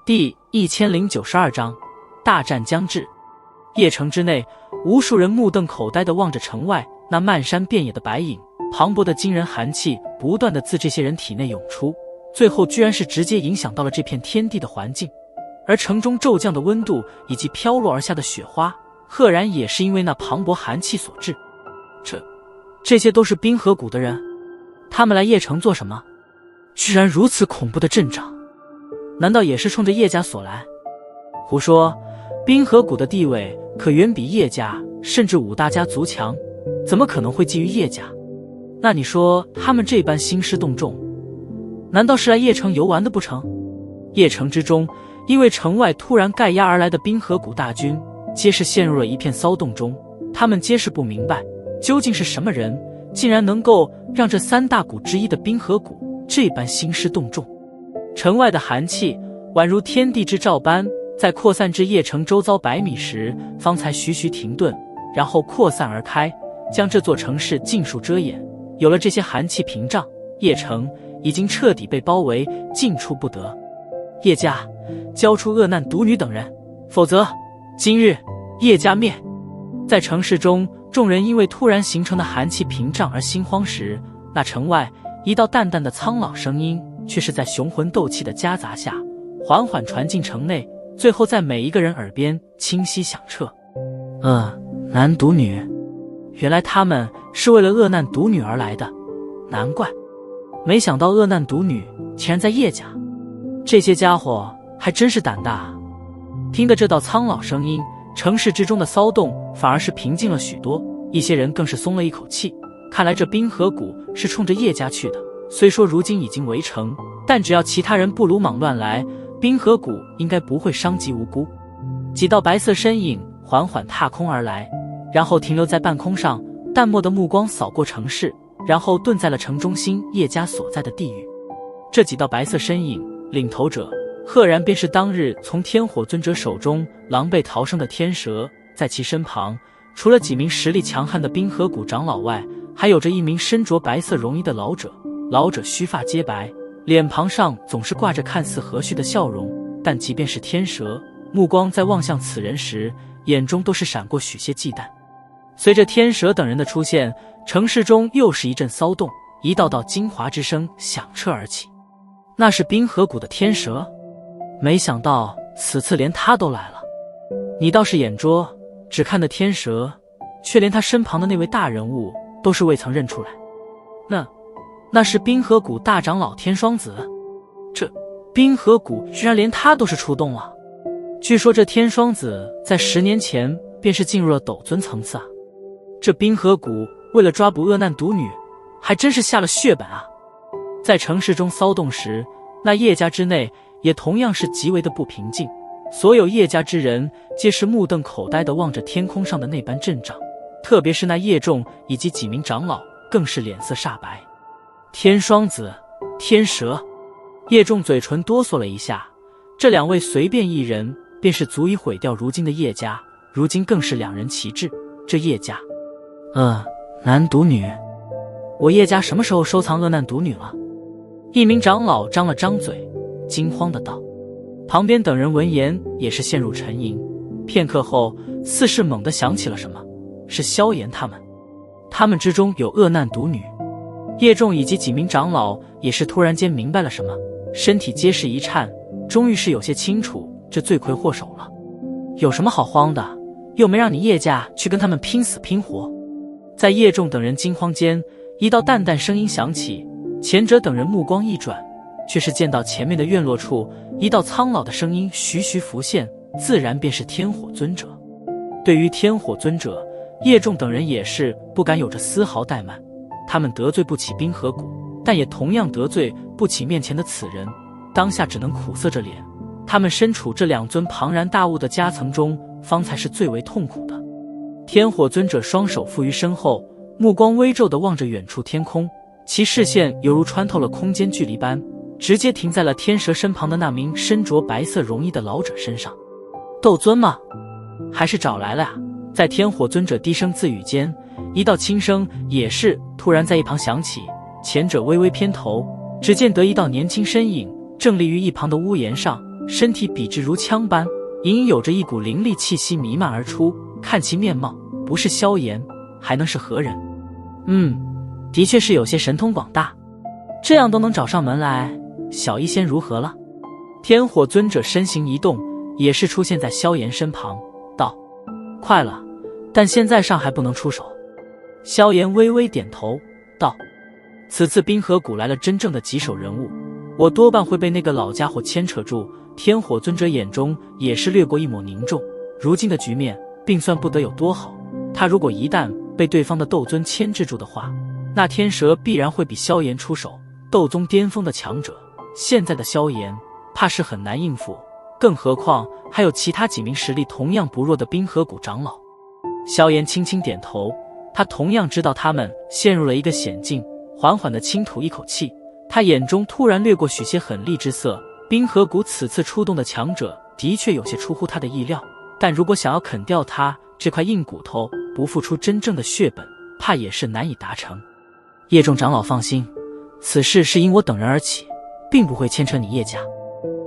第1092章，大战将至。邺城之内，无数人目瞪口呆地望着城外那漫山遍野的白影，磅礴的惊人寒气不断地自这些人体内涌出，最后居然是直接影响到了这片天地的环境。而城中骤降的温度以及飘落而下的雪花，赫然也是因为那磅礴寒气所致。这些都是冰河谷的人，他们来邺城做什么？居然如此恐怖的阵仗，难道也是冲着叶家所来？胡说，冰河谷的地位可远比叶家甚至五大家族强，怎么可能会觊觎叶家？那你说他们这般兴师动众，难道是来邺城游玩的不成？邺城之中，因为城外突然盖压而来的冰河谷大军，皆是陷入了一片骚动中。他们皆是不明白，究竟是什么人，竟然能够让这三大谷之一的冰河谷这般兴师动众。城外的寒气宛如天地之兆般，在扩散至邺城周遭100米时，方才徐徐停顿，然后扩散而开，将这座城市尽数遮掩。有了这些寒气屏障，邺城已经彻底被包围，进出不得。叶家，交出恶难独女等人，否则今日叶家灭！在城市中，众人因为突然形成的寒气屏障而心慌时，那城外一道淡淡的苍老声音却是在雄浑斗气的夹杂下，缓缓传进城内，最后在每一个人耳边清晰响彻。男独女，原来他们是为了恶难独女而来的，难怪，没想到恶难独女竟然在叶家，这些家伙还真是胆大啊！听得这道苍老声音，城市之中的骚动反而是平静了许多，一些人更是松了一口气。看来这冰河谷是冲着叶家去的，虽说如今已经围城，但只要其他人不鲁莽乱来，冰河谷应该不会伤及无辜。几道白色身影缓缓踏空而来，然后停留在半空上，淡漠的目光扫过城市，然后顿在了城中心叶家所在的地域。这几道白色身影，领头者赫然便是当日从天火尊者手中狼狈逃生的天蛇，在其身旁，除了几名实力强悍的冰河谷长老外，还有着一名身着白色绒衣的老者。老者须发皆白，脸庞上总是挂着看似和煦的笑容，但即便是天蛇，目光在望向此人时，眼中都是闪过许些忌惮。随着天蛇等人的出现，城市中又是一阵骚动，一道道精华之声响彻而起。那是冰河谷的天蛇，没想到此次连他都来了。你倒是眼拙，只看得天蛇，却连他身旁的那位大人物都是未曾认出来。那是冰河谷大长老天双子，这冰河谷居然连他都是出动了。据说这天双子在10年前便是进入了斗尊层次啊！这冰河谷为了抓捕恶难独女，还真是下了血本啊！在城市中骚动时，那叶家之内也同样是极为的不平静，所有叶家之人皆是目瞪口呆地望着天空上的那般阵仗，特别是那叶仲以及几名长老更是脸色煞白。天双子，天蛇，叶仲嘴唇哆嗦了一下，这两位随便一人便是足以毁掉如今的叶家，如今更是两人齐至。这叶家，男独女，我叶家什么时候收藏恶难独女了？一名长老张了张嘴，惊慌的道。旁边等人闻言也是陷入沉吟，片刻后似是猛地想起了什么，是萧炎他们之中有恶难独女。叶仲以及几名长老也是突然间明白了什么，身体皆是一颤，终于是有些清楚这罪魁祸首了。有什么好慌的，又没让你叶家去跟他们拼死拼活。在叶仲等人惊慌间，一道淡淡声音响起，前者等人目光一转，却是见到前面的院落处一道苍老的声音徐徐浮现，自然便是天火尊者。对于天火尊者，叶仲等人也是不敢有着丝毫怠慢，他们得罪不起冰河谷，但也同样得罪不起面前的此人，当下只能苦涩着脸。他们身处这两尊庞然大物的夹层中，方才是最为痛苦的。天火尊者双手负于身后，目光微皱地望着远处天空，其视线犹如穿透了空间距离般，直接停在了天蛇身旁的那名身着白色绒衣的老者身上。斗尊吗？还是找来了呀？在天火尊者低声自语间，一道轻声也是突然在一旁响起，前者微微偏头，只见得一道年轻身影正立于一旁的屋檐上，身体笔直如枪般，隐隐有着一股凌厉气息弥漫而出。看其面貌，不是萧炎，还能是何人？的确是有些神通广大，这样都能找上门来，小医仙如何了？天火尊者身形一动，也是出现在萧炎身旁，道：快了，但现在尚还不能出手。萧炎微微点头，道：此次冰河谷来了真正的棘手人物，我多半会被那个老家伙牵扯住。天火尊者眼中也是掠过一抹凝重，如今的局面并算不得有多好，他如果一旦被对方的斗尊牵制住的话，那天蛇必然会比萧炎出手。斗宗巅峰的强者，现在的萧炎怕是很难应付，更何况还有其他几名实力同样不弱的冰河谷长老。萧炎轻轻点头，他同样知道他们陷入了一个险境，缓缓地轻吐一口气，他眼中突然掠过许些狠厉之色。冰河谷此次出动的强者的确有些出乎他的意料，但如果想要啃掉他这块硬骨头，不付出真正的血本，怕也是难以达成。叶众长老放心，此事是因我等人而起，并不会牵扯你叶家。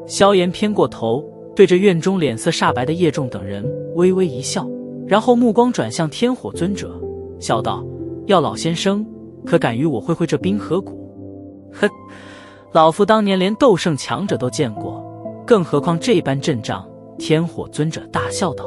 萧炎偏过头，对着院中脸色煞白的叶众等人微微一笑，然后目光转向天火尊者，笑道：药老先生，可敢与我会会这冰河谷？哼，老夫当年连斗圣强者都见过，更何况这般阵仗。天火尊者大笑道。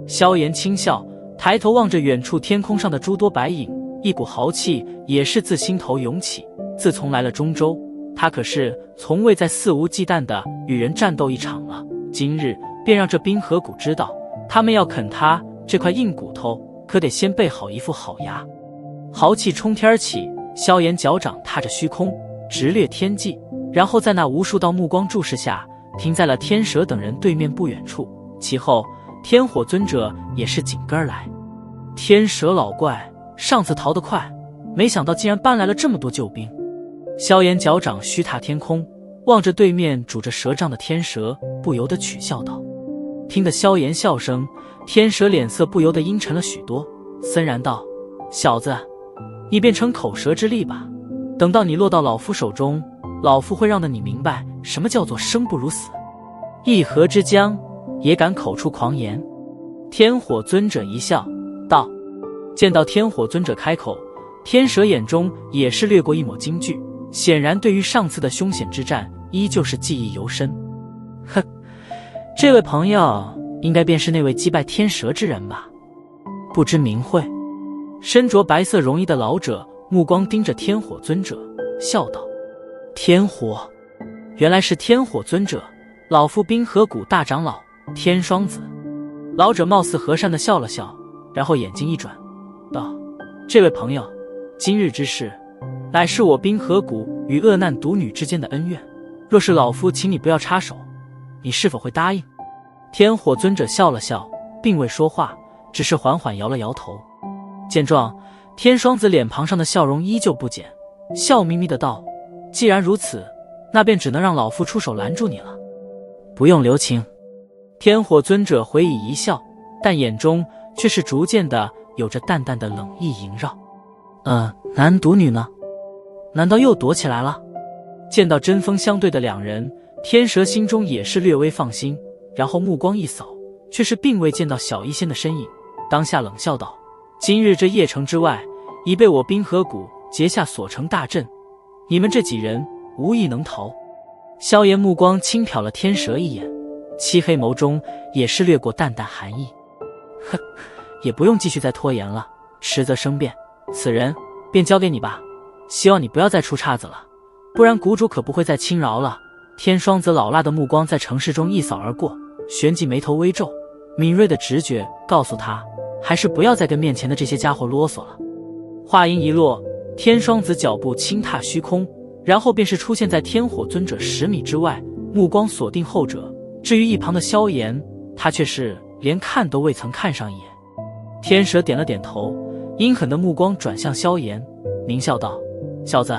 萧炎轻笑，抬头望着远处天空上的诸多白影，一股豪气也是自心头涌起。自从来了中州，他可是从未再肆无忌惮地与人战斗一场了，今日便让这冰河谷知道，他们要啃他这块硬骨头，可得先备好一副好牙。豪气冲天起，萧炎脚掌踏着虚空，直掠天际，然后在那无数道目光注视下，停在了天蛇等人对面不远处。其后天火尊者也是紧跟而来。天蛇老怪上次逃得快，没想到竟然搬来了这么多救兵。萧炎脚掌虚踏天空，望着对面拄着蛇杖的天蛇，不由得取笑道。听得萧炎笑声，天蛇脸色不由得阴沉了许多，森然道：小子，你便逞口舌之力吧，等到你落到老夫手中，老夫会让得你明白什么叫做生不如死。一河之江也敢口出狂言。天火尊者一笑道。见到天火尊者开口，天蛇眼中也是掠过一抹惊惧，显然对于上次的凶险之战依旧是记忆犹深。哼，这位朋友应该便是那位击败天蛇之人吧？不知名讳。身着白色绒衣的老者目光盯着天火尊者，笑道：天火，原来是天火尊者，老夫冰河谷大长老天双子。老者貌似和善地笑了笑，然后眼睛一转道：这位朋友，今日之事乃是我冰河谷与恶难毒女之间的恩怨，若是老夫请你不要插手，你是否会答应？天火尊者笑了笑，并未说话，只是缓缓摇了摇头。见状，天双子脸庞上的笑容依旧不减，笑眯眯的道：既然如此，那便只能让老夫出手拦住你了。不用留情。天火尊者回以一笑，但眼中却是逐渐的有着淡淡的冷意萦绕。男毒女呢？难道又躲起来了？见到针锋相对的两人，天蛇心中也是略微放心，然后目光一扫，却是并未见到小医仙的身影，当下冷笑道：今日这邺城之外已被我冰河谷结下锁城大阵，你们这几人无一能逃。萧炎目光轻瞟了天蛇一眼，漆黑眸中也是掠过淡淡寒意。哼，也不用继续再拖延了，迟则生变，此人便交给你吧，希望你不要再出岔子了，不然谷主可不会再轻饶了。天双子老辣的目光在城市中一扫而过，旋即眉头微皱，敏锐的直觉告诉他，还是不要再跟面前的这些家伙啰嗦了。话音一落，天双子脚步轻踏虚空，然后便是出现在天火尊者10米之外，目光锁定后者。至于一旁的萧炎，他却是连看都未曾看上一眼。天蛇点了点头，阴狠的目光转向萧炎，狞笑道：小子，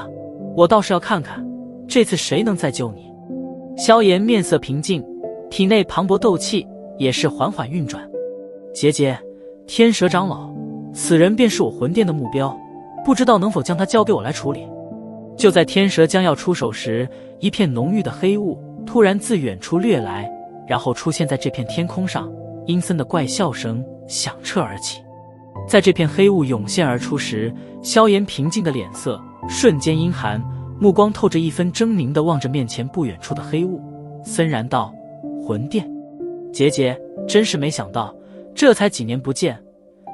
我倒是要看看这次谁能再救你。萧炎面色平静，体内磅礴斗气也是缓缓运转。结，天蛇长老，此人便是我魂殿的目标，不知道能否将他交给我来处理。就在天蛇将要出手时，一片浓郁的黑雾突然自远处掠来，然后出现在这片天空上，阴森的怪笑声响彻而起。在这片黑雾涌现而出时，萧炎平静的脸色瞬间阴寒，目光透着一分狰狞地望着面前不远处的黑雾，森然道：魂殿。桀桀，真是没想到，这才几年不见，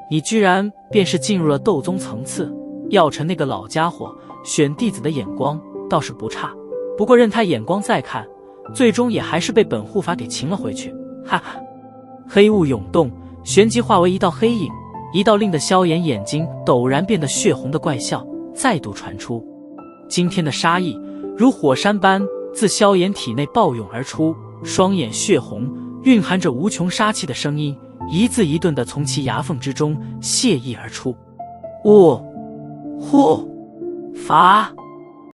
你居然便是进入了斗宗层次。药尘那个老家伙选弟子的眼光倒是不差，不过任他眼光再看，最终也还是被本护法给擒了回去，哈哈。黑雾涌动，旋即化为一道黑影，一道令得萧炎眼睛陡然变得血红的怪笑再度传出。今天的杀意如火山般自萧炎体内暴涌而出，双眼血红，蕴含着无穷杀气的声音一字一顿地从其牙缝之中泄溢而出。呼法